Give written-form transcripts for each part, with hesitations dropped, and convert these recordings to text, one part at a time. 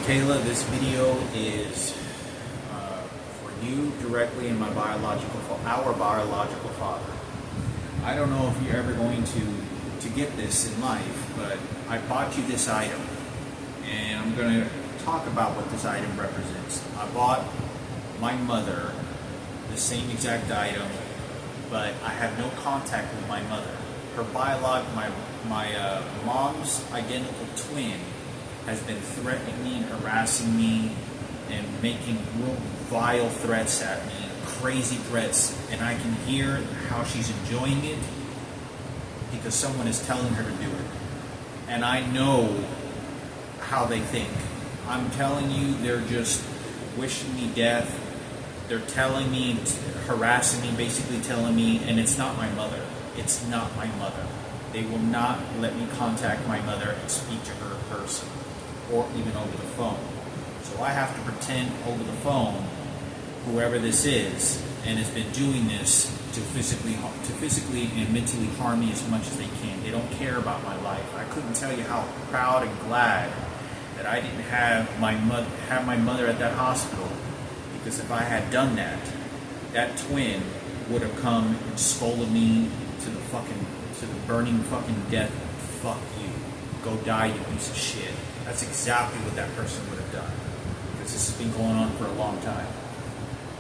Mikayla, this video is for you directly and our biological father. I don't know if you're ever going to get this in life, but I bought you this item, and I'm going to talk about what this item represents. I bought my mother the same exact item, but I have no contact with my mother. Her my mom's identical twin has been threatening me and harassing me and making real vile threats at me, crazy threats, and I can hear how she's enjoying it because someone is telling her to do it. And I know how they think. I'm telling you, they're just wishing me death. They're telling me, harassing me, basically telling me, and it's not my mother. It's not my mother. They will not let me contact my mother and speak to her in person, or even over the phone. So I have to pretend over the phone, whoever this is, and has been doing this to physically and mentally harm me as much as they can. They don't care about my life. I couldn't tell you how proud and glad that I didn't have my mother at that hospital, because if I had done that, that twin would have come and scolded me to the burning fucking death. Fuck you. Go die, you piece of shit. That's exactly what that person would have done, because this has been going on for a long time.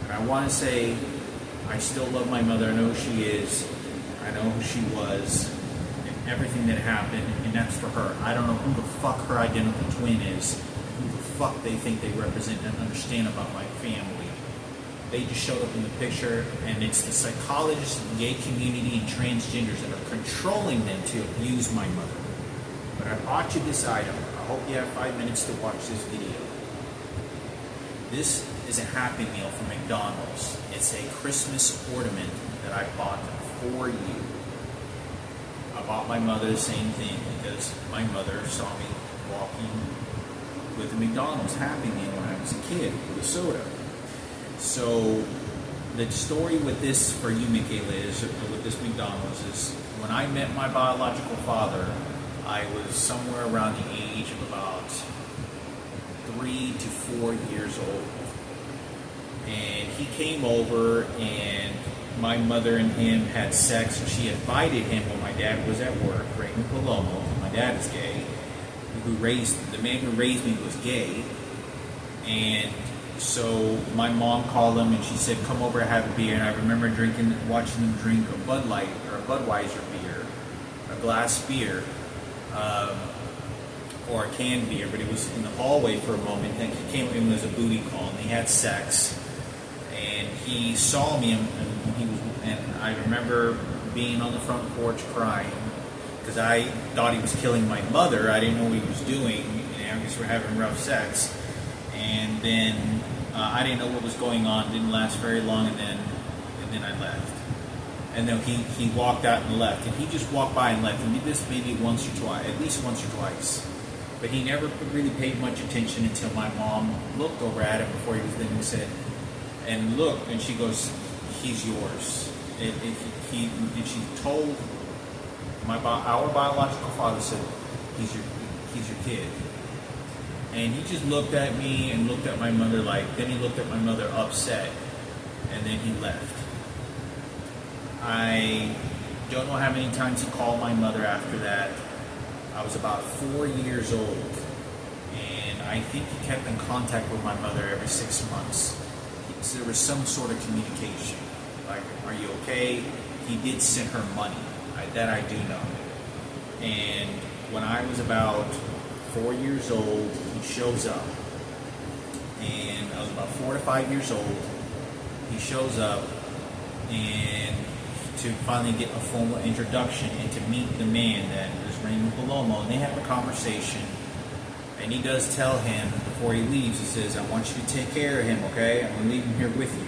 And I want to say, I still love my mother. I know who she is. I know who she was, and everything that happened, and that's for her. I don't know who the fuck her identical twin is, who the fuck they think they represent and understand about my family. They just showed up in the picture, and it's the psychologists, the gay community, and transgenders that are controlling them to abuse my mother. But I bought you this item. I hope you have 5 minutes to watch this video. This is a Happy Meal from McDonald's. It's a Christmas ornament that I bought for you. I bought my mother the same thing because my mother saw me walking with a McDonald's Happy Meal when I was a kid with a soda. So the story with this for you, Mikayla, is with this McDonald's is when I met my biological father, I was somewhere around the age of about 3 to 4 years old. And he came over, and my mother and him had sex. And she invited him when my dad was at work, Raymond Palomo. My dad is gay. The man who raised me was gay. And so my mom called him, and she said, "Come over and have a beer." And I remember watching them drink a Bud Light or a Budweiser beer, a glass beer, or a canned beer. But it was in the hallway for a moment, and he came in as a booty call, and they had sex. And he saw me, and I remember being on the front porch crying because I thought he was killing my mother. I didn't know what he was doing, and I guess we're having rough sex. And then I didn't know what was going on. It didn't last very long, and then I left. And then he walked out and left. And he just walked by and left. And he did this maybe once or twice, at least once or twice. But he never really paid much attention until my mom looked over at him before he was leaving and said, and looked, and she goes, "He's yours." And she told our biological father, said, he's your kid. And he just looked at me and looked at my mother then he looked at my mother upset, and then he left. I don't know how many times he called my mother after that. I was about 4 years old, and I think he kept in contact with my mother every 6 months. So there was some sort of communication, like, "Are you okay?" He did send her money, that I do know. And when I was about 4 years old, he shows up, and I was about 4 to 5 years old. He shows up, and to finally get a formal introduction and to meet the man that is Raymond Palomo, and they have a conversation. And he does tell him before he leaves, he says, "I want you to take care of him, okay? I'm going to leave him here with you."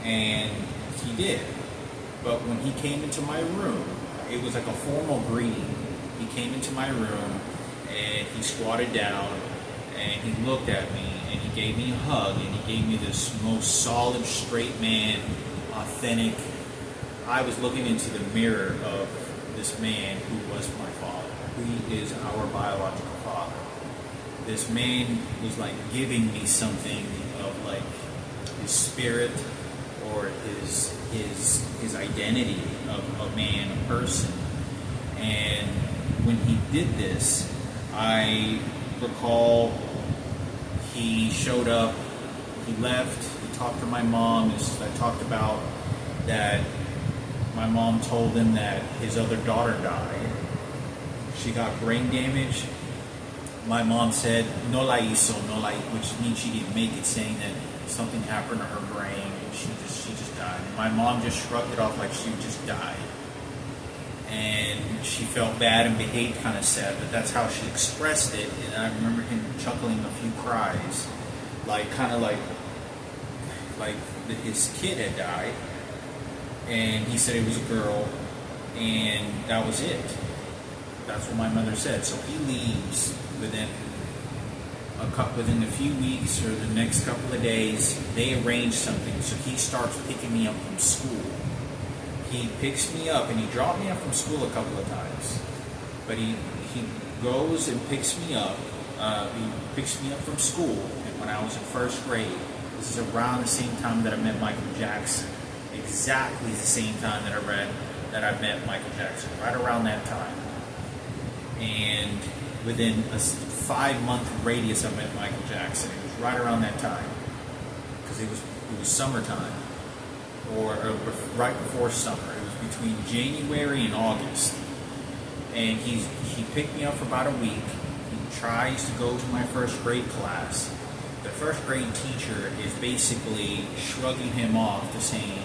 And he did. But when he came into my room, it was like a formal greeting. He came into my room, and he squatted down, and he looked at me, and he gave me a hug, and he gave me this most solid, straight man, authentic. I was looking into the mirror of this man who was my father, who is our biological father. this man was like giving me something of like his spirit or his identity of a man, a person. And when he did this, I recall he showed up, he left, he talked to my mom. I talked about that my mom told him that his other daughter died. She got brain damage. My mom said, no la hizo, which means she didn't make it, saying that something happened to her brain and she just died. And my mom just shrugged it off like she just died. And she felt bad and behaved kind of sad, but that's how she expressed it. And I remember him chuckling a few cries, like kind of like his kid had died. And he said it was a girl, and that was it. That's what my mother said. So he leaves within a few weeks or the next couple of days. They arrange something, so he starts picking me up from school. He picks me up, and he dropped me up from school a couple of times. But he goes and picks me up. He picks me up from school, and when I was in first grade, this is around the same time that I met Michael Jackson. Exactly the same time that I met Michael Jackson, right around that time. And within a 5-month radius, I met Michael Jackson. It was right around that time, because it was summertime, or right before summer. It was between January and August. And he picked me up for about a week. He tries to go to my first grade class. The first grade teacher is basically shrugging him off to saying,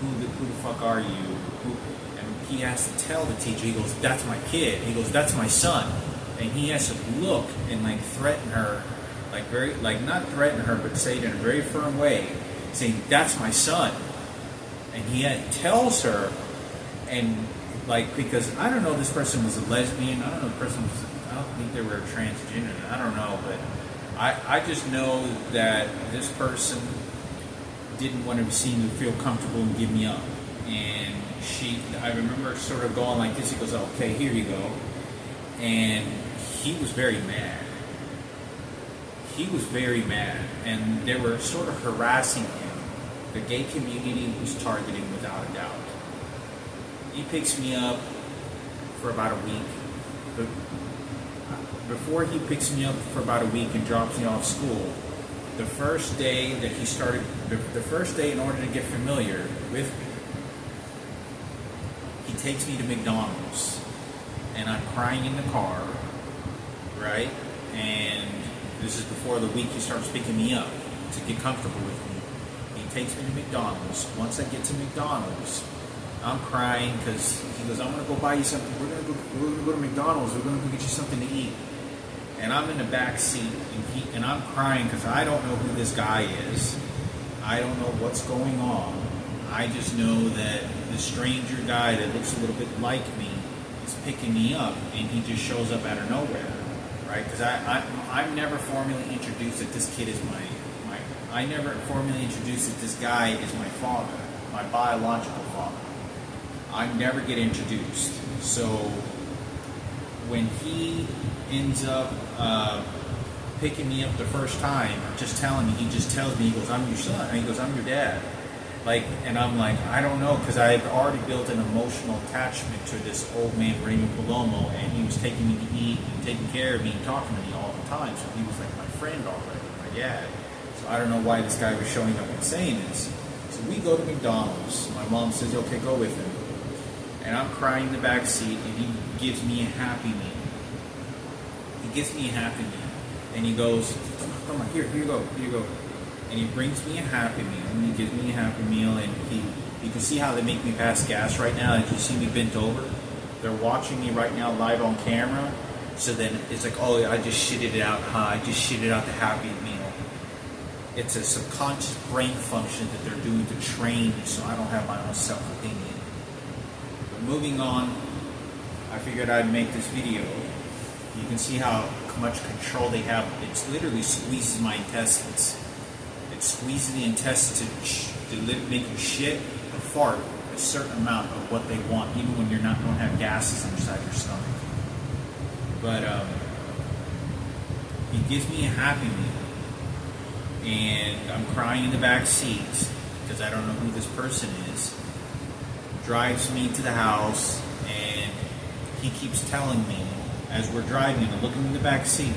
who the fuck are you? And he has to tell the teacher, he goes, that's my kid. He goes, that's my son. And he has to look and like threaten her, not threaten her, but say it in a very firm way, saying, that's my son. And he tells her, and like, because I don't know if this person was a lesbian, I don't think they were transgender, I don't know, but I just know that this person didn't want to seem to feel comfortable and give me up. And I remember sort of going like this. He goes, okay, here you go. And he was very mad. And they were sort of harassing him. The gay community was targeting without a doubt. He picks me up for about a week. But before he picks me up for about a week and drops me off school, the first day in order to get familiar with me, he takes me to McDonald's, and I'm crying in the car, right? And this is before the week he starts picking me up to get comfortable with me. He takes me to McDonald's. Once I get to McDonald's, I'm crying because he goes, I'm going to go buy you something. We're going to go to McDonald's. We're going to go get you something to eat. And I'm in the back seat, and I'm crying because I don't know who this guy is. I don't know what's going on. I just know that the stranger guy that looks a little bit like me is picking me up, and he just shows up out of nowhere, right? Because I'm never formally introduced that this kid is I never formally introduced that this guy is my father, my biological father. I never get introduced. So when he ends up picking me up the first time, just telling me, he just tells me, he goes, I'm your son. And he goes, I'm your dad. And I'm like, I don't know, because I've already built an emotional attachment to this old man, Raymond Palomo, and he was taking me to eat and taking care of me and talking to me all the time. So he was like my friend already, my dad. So I don't know why this guy was showing up and saying this. So we go to McDonald's. My mom says, okay, go with him. And I'm crying in the back seat, and he gives me a Happy Meal. And he goes, come on, here you go. And he brings me a Happy Meal, and he gives me a Happy Meal, and you can see how they make me pass gas right now. If you see me bent over, they're watching me right now live on camera. So then it's like, oh, I just shitted it out, I just shitted out the Happy Meal. It's a subconscious brain function that they're doing to train me so I don't have my own self-opinion. But moving on, I figured I'd make this video. You can see how much control they have. It literally squeezes my intestines. It squeezes the intestines to make you shit or fart a certain amount of what they want, even when you don't have gases inside your stomach. But He gives me a Happy Meal, and I'm crying in the back seat because I don't know who this person is. Drives me to the house, and he keeps telling me as we're driving, and looking in the back seat,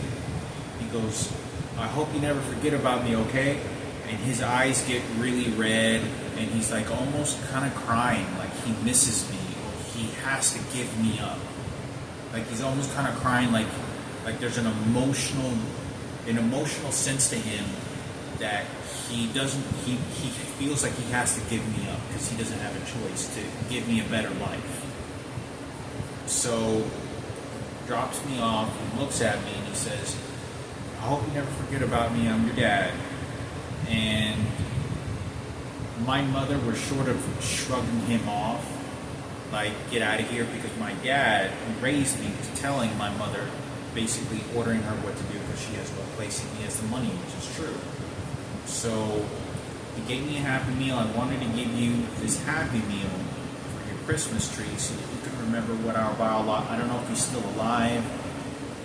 he goes, "I hope you never forget about me, okay?" And his eyes get really red, and he's like almost kind of crying, like he misses me, or he has to give me up. Like he's almost kind of crying, like there's an emotional sense to him that he feels like he has to give me up because he doesn't have a choice to give me a better life. So drops me off and looks at me and he says, "I hope you never forget about me. I'm your dad." And my mother was sort of shrugging him off, like, get out of here, because my dad, who raised me, was telling my mother, basically ordering her what to do because she has no place and he has the money, which is true. So he gave me a Happy Meal. I wanted to give you this Happy Meal for your Christmas tree so that you can remember what our I don't know if he's still alive.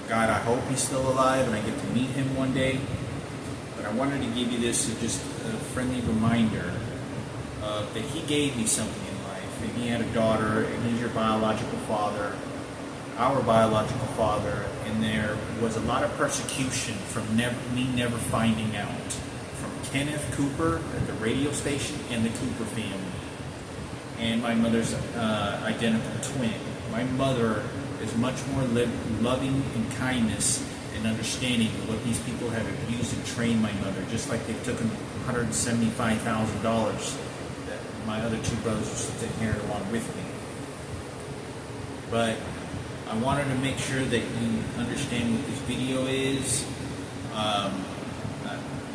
God, I hope he's still alive and I get to meet him one day. But I wanted to give you this as just a friendly reminder that he gave me something in life. And he had a daughter, and he's your biological father, our biological father, and there was a lot of persecution from me never finding out. From Kenneth Cooper at the radio station and the Cooper family. And my mother's identical twin. My mother is much more loving and kindness and understanding of what these people have abused and trained my mother, just like they've taken $175,000 that my other two brothers inherited along with me. But I wanted to make sure that you understand what this video is.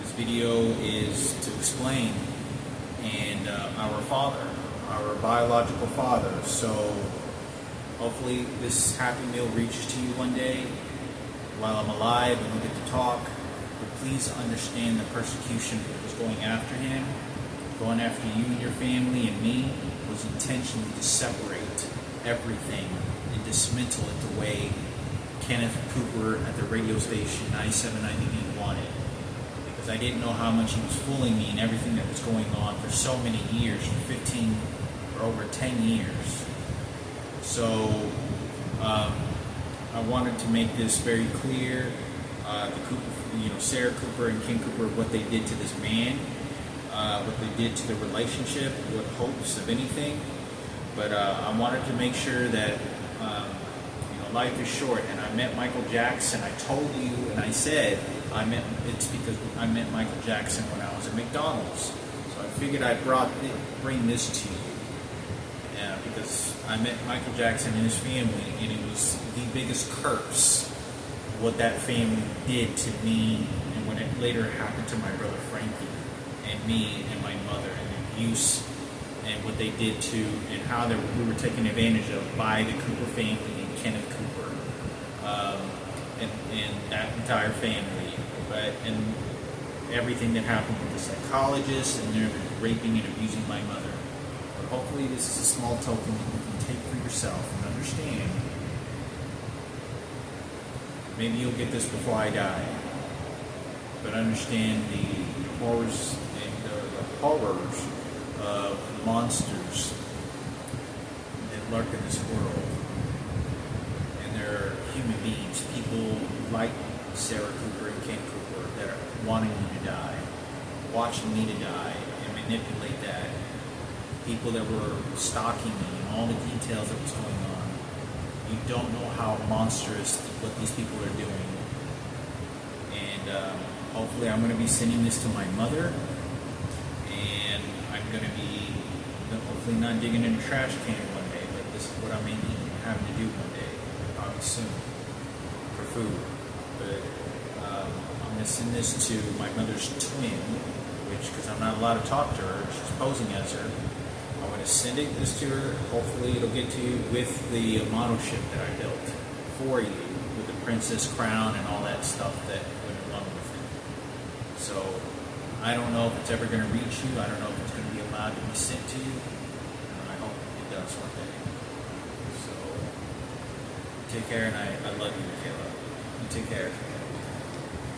This video is to explain and our father, our biological father. So hopefully this Happy Meal reaches to you one day while I'm alive and we get to talk. But please understand the persecution that was going after him, going after you and your family and me, was intentionally to separate everything and dismantle it the way Kenneth Cooper at the radio station 97.90 wanted. Because I didn't know how much he was fooling me and everything that was going on for so many years, for 15 or over 10 years. So I wanted to make this very clear. The Cooper, Sarah Cooper and Ken Cooper, what they did to this man, what they did to the relationship, what hopes of anything. But I wanted to make sure that life is short. And I met Michael Jackson. I told you, and I said it's because I met Michael Jackson when I was at McDonald's. So I figured I'd bring this to you. Because I met Michael Jackson and his family, and it was the biggest curse what that family did to me, and when it later happened to my brother Frankie and me and my mother, and the abuse and what they did to, and how we were taken advantage of by the Cooper family and Kenneth Cooper and that entire family, and everything that happened with the psychologist and their raping and abusing my mother. Hopefully this is a small token that you can take for yourself and understand. Maybe you'll get this before I die. But understand the horrors of monsters that lurk in this world. And they're human beings, people like Sarah Cooper and Ken Cooper that are wanting me to die, watching me to die, and manipulate that. People that were stalking me and all the details that was going on. You don't know how monstrous what these people are doing. And hopefully I'm going to be sending this to my mother, and I'm going to be hopefully not digging in a trash can one day, but this is what I may be having to do one day, probably soon, for food. But I'm going to send this to my mother's twin, because I'm not allowed to talk to her. She's posing as her. I'm going to send this to her. Hopefully it'll get to you with the model ship that I built for you, with the princess crown and all that stuff that went along with it. So I don't know if it's ever going to reach you. I don't know if it's going to be allowed to be sent to you. I hope it does one day. So take care, and I love you, Mikayla. You take care.